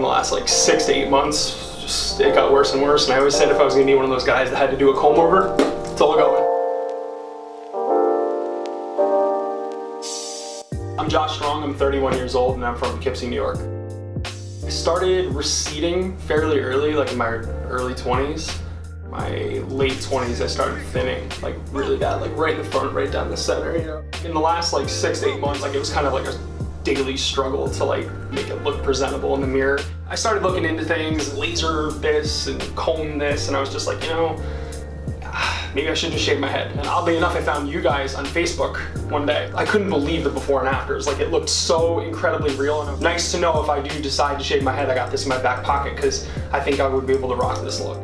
in the last like 6 to 8 months, just it got worse and worse. And I always said if I was gonna be one of those guys that had to do a comb over, it's all going. I'm Josh Strong, I'm 31 years old and I'm from Poughkeepsie, New York. I started receding fairly early, like in my early 20s. My late 20s I started thinning, like really bad, like right in the front, right down the center, you know. In the last like 6 to 8 months, like it was kind of like a daily struggle to like make it look presentable in the mirror. I started looking into things, laser this and comb this, and I was just like, you know, maybe I should just shave my head. And oddly enough, I found you guys on Facebook one day. I couldn't believe the before and afters. Like it looked so incredibly real, and it was nice to know if I do decide to shave my head, I got this in my back pocket because I think I would be able to rock this look.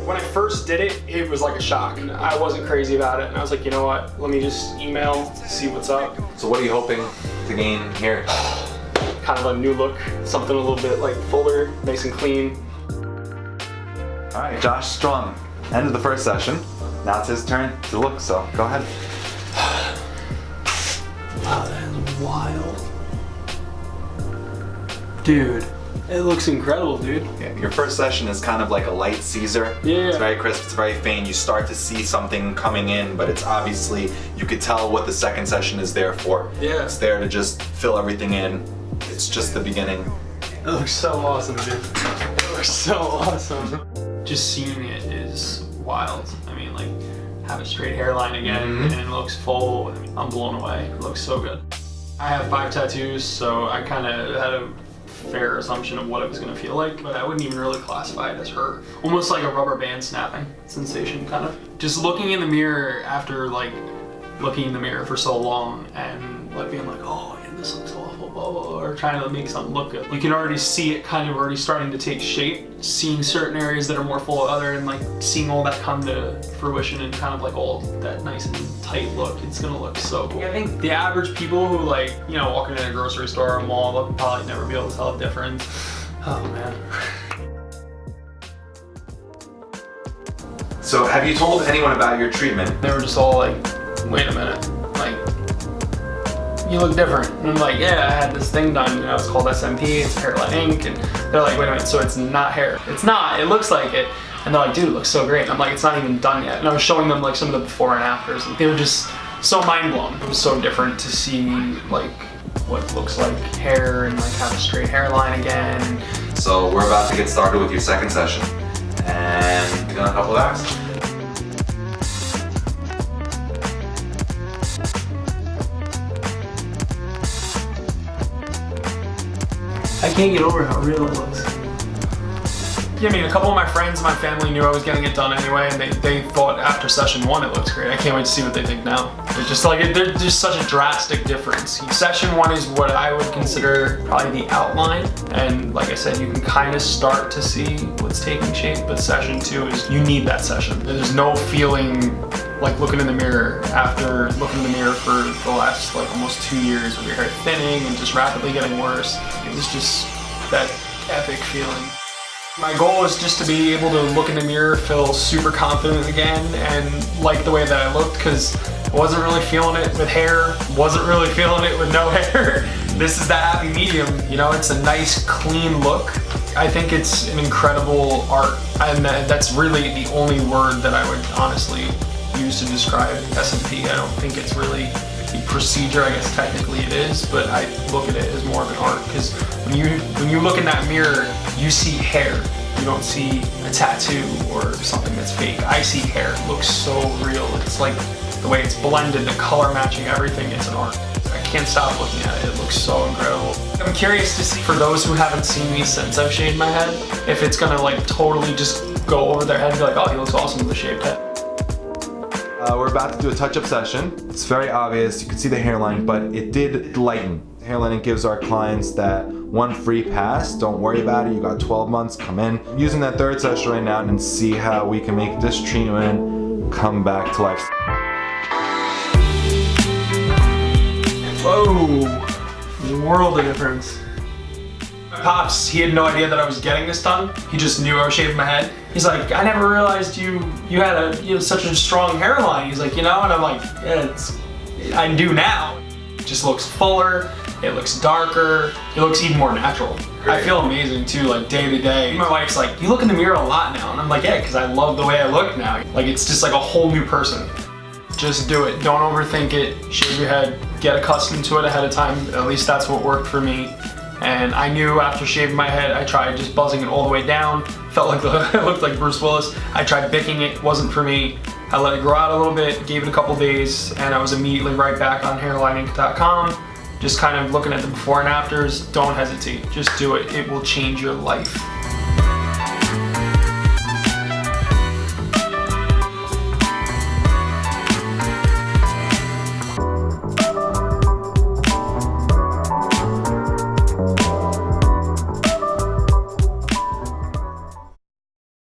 When I first did it, it was like a shock. And I wasn't crazy about it, and I was like, you know what, let me just email, see what's up. So what are you hoping to gain here? Kind of a new look, something a little bit like fuller, nice and clean. All right, Josh Strong, end of the first session. Now it's his turn to look, so go ahead. Wow, that is wild. Dude, it looks incredible, dude. Yeah, your first session is kind of like a light Caesar. Yeah. It's very crisp, it's very faint. You start to see something coming in, but it's obviously, you could tell what the second session is there for. Yeah. It's there to just fill everything in. It's just the beginning. It looks so awesome, dude. It looks so awesome. Just seeing it is wild. I mean, like, have a straight hairline again, and it looks full. I mean, I'm blown away. It looks so good. I have 5 tattoos, so I kind of had a fair assumption of what it was going to feel like, but I wouldn't even really classify it as hurt. Almost like a rubber band snapping sensation, kind of. Just looking in the mirror after, like, looking in the mirror for so long and, like, being like, oh, yeah, this looks awful, blah, blah, blah, or trying to make something look good. You can already see it kind of already starting to take shape, seeing certain areas that are more full of other, and like seeing all that come to fruition and kind of like all that nice and tight look. It's gonna look so cool. I think the average people who like, you know, walking in a grocery store or a mall, they'll probably never be able to tell the difference. Oh man. So have you told anyone about your treatment? They were just all like, wait a minute, like, you look different. And I'm like, yeah, I had this thing done, you know, it's called SMP, it's Hairline Ink, and they're like, wait a minute, so it's not hair. It's not, it looks like it. And they're like, dude, it looks so great. And I'm like, it's not even done yet. And I was showing them like some of the before and afters, and they were just so mind blown. It was so different to see like what looks like hair and like have a straight hairline again. So we're about to get started with your second session, and in a couple of hours. I can't get over how real it looks. Yeah, I mean, a couple of my friends, my family knew I was getting it done anyway, and they thought after session 1 it looks great. I can't wait to see what they think now. They're just like, there's just such a drastic difference. Session 1 is what I would consider probably the outline, and like I said, you can kind of start to see what's taking shape, but session 2 is, you need that session. There's no feeling like looking in the mirror after looking in the mirror for the last like almost 2 years with your hair thinning and just rapidly getting worse. It was just that epic feeling. My goal is just to be able to look in the mirror, feel super confident again, and like the way that I looked, because I wasn't really feeling it with hair, wasn't really feeling it with no hair. This is that happy medium, you know, it's a nice clean look. I think it's an incredible art, and that's really the only word that I would honestly use to describe SMP. I don't think it's really a procedure, I guess technically it is, but I look at it as more of an art, because when you look in that mirror, you see hair. You don't see a tattoo or something that's fake. I see hair. It looks so real. It's like the way it's blended, the color matching, everything, it's an art. I can't stop looking at it. It looks so incredible. I'm curious to see, for those who haven't seen me since I've shaved my head, if it's gonna like totally just go over their head and be like, oh, he looks awesome with a shaved head. We're about to do a touch-up session. It's very obvious, you can see the hairline, but it did lighten. Hairline Ink gives our clients that one free pass. Don't worry about it, you got 12 months, come in. I'm using that third session right now and see how we can make this treatment come back to life. Whoa, world of difference. My pops, he had no idea that I was getting this done. He just knew I was shaving my head. He's like, I never realized you had such a strong hairline. He's like, you know, and I'm like, yeah, I do now. It just looks fuller. It looks darker. It looks even more natural. Great. I feel amazing too, like day to day. My wife's like, you look in the mirror a lot now. And I'm like, yeah, because I love the way I look now. Like it's just like a whole new person. Just do it. Don't overthink it. Shave your head. Get accustomed to it ahead of time. At least that's what worked for me. And I knew after shaving my head, I tried just buzzing it all the way down. Felt like it looked like Bruce Willis. I tried bicking it. Wasn't for me. I let it grow out a little bit. Gave it a couple days, and I was immediately right back on hairlineink.com. Just kind of looking at the before and afters. Don't hesitate. Just do it. It will change your life.